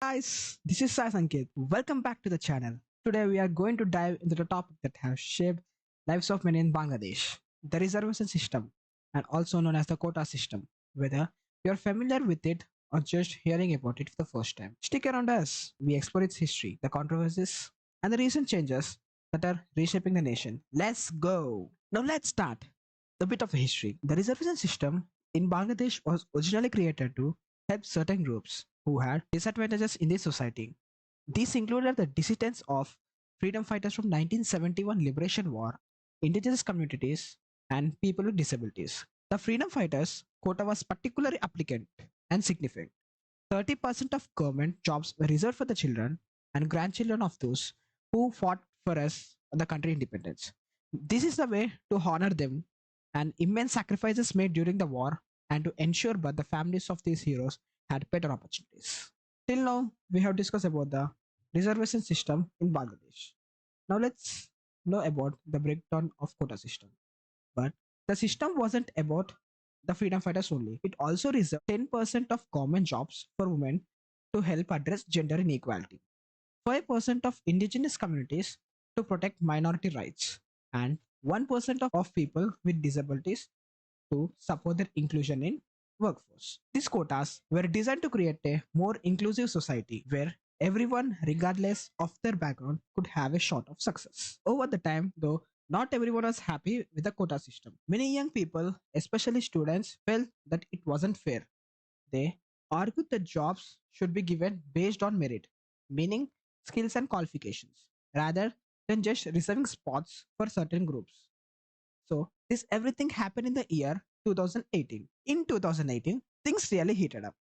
Guys, this is SANKEERTH. Welcome back to the channel. Today we are going to dive into the topic that has shaped lives of many in Bangladesh, the reservation system, and also known as the quota system. Whether you're familiar with it or just hearing about it for the first time, stick around us. We explore its history, the controversies, and the recent changes that are reshaping the nation. Let's go. Now let's start the bit of the history. The reservation system in Bangladesh was originally created to help certain groups who had disadvantages in the society. These included the dissidents of freedom fighters from 1971 Liberation War, indigenous communities, and people with disabilities. The freedom fighters quota was particularly applicant and significant. 30% of government jobs were reserved for the children and grandchildren of those who fought for us the country independence. This is the way to honor them and immense sacrifices made during the war and to ensure that the families of these heroes had better opportunities. Till now, we have discussed about the reservation system in Bangladesh. Now let's know about the breakdown of quota system. But the system wasn't about the freedom fighters only. It also reserved 10% of government jobs for women to help address gender inequality, 5% of indigenous communities to protect minority rights, and 1% of people with disabilities to support their inclusion in workforce. These quotas were designed to create a more inclusive society where everyone, regardless of their background, could have a shot of success. Over the time, though, not everyone was happy with the quota system. Many young people, especially students, felt that it wasn't fair. They argued that jobs should be given based on merit, meaning skills and qualifications, rather than just reserving spots for certain groups. So, this everything happened in the year 2018. In 2018, things really heated up.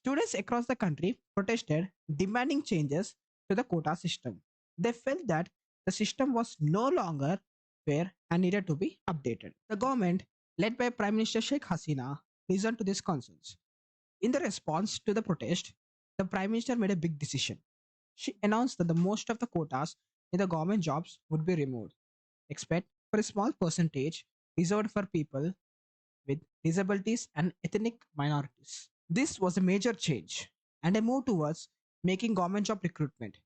Students across the country protested, demanding changes to the quota system. They felt that the system was no longer fair and needed to be updated. The government, led by Prime Minister Sheikh Hasina, listened to these concerns. In the response to the protest, the Prime Minister made a big decision. She announced that the most of the quotas in the government jobs would be removed, except for a small percentage reserved for people with disabilities and ethnic minorities. This was a major change and a move towards making government job recruitment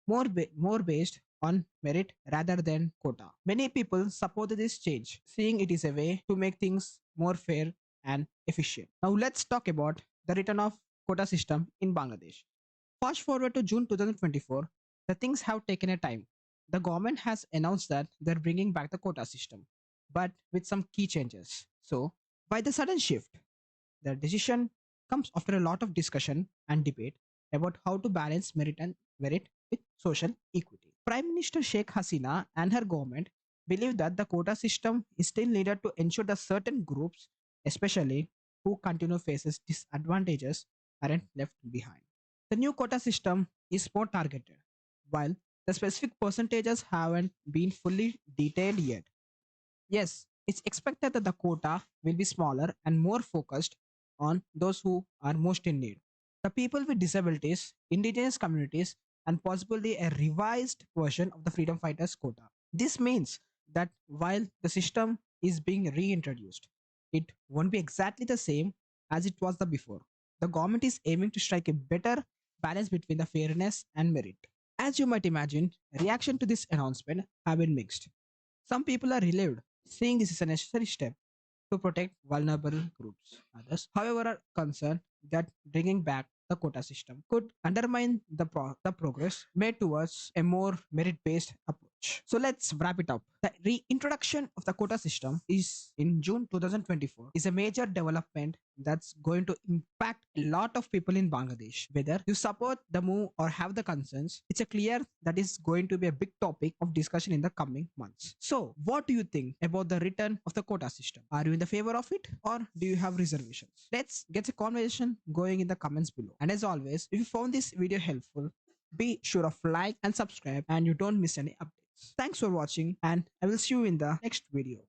more based on merit rather than quota. Many people supported this change, seeing it is a way to make things more fair and efficient. Now let's talk about the return of quota system in Bangladesh. Fast forward to June 2024, the things have taken a time. The government has announced that they're bringing back the quota system, but with some key changes. So, by the sudden shift, the decision comes after a lot of discussion and debate about how to balance merit with social equity. Prime Minister Sheikh Hasina and her government believe that the quota system is still needed to ensure that certain groups, especially who continue faces disadvantages, aren't left behind. The new quota system is more targeted, while the specific percentages haven't been fully detailed yet. Yes, it's expected that the quota will be smaller and more focused on those who are most in need. The people with disabilities, indigenous communities, and possibly a revised version of the freedom fighters quota. This means that while the system is being reintroduced, it won't be exactly the same as it was the before. The government is aiming to strike a better balance between the fairness and merit. As you might imagine, reaction to this announcement have been mixed. Some people are relieved, seeing this is a necessary step to protect vulnerable groups. Others, however, are concerned that bringing back the quota system could undermine the progress made towards a more merit-based approach. So let's wrap it up. The reintroduction of the quota system is in June 2024 is a major development that's going to impact a lot of people in Bangladesh. Whether you support the move or have the concerns, it's a clear that is going to be a big topic of discussion in the coming months. So, what do you think about the return of the quota system? Are you in the favor of it or do you have reservations? Let's get a conversation going in the comments below. And as always, if you found this video helpful, be sure of like and subscribe and you don't miss any updates. Thanks for watching and I will see you in the next video.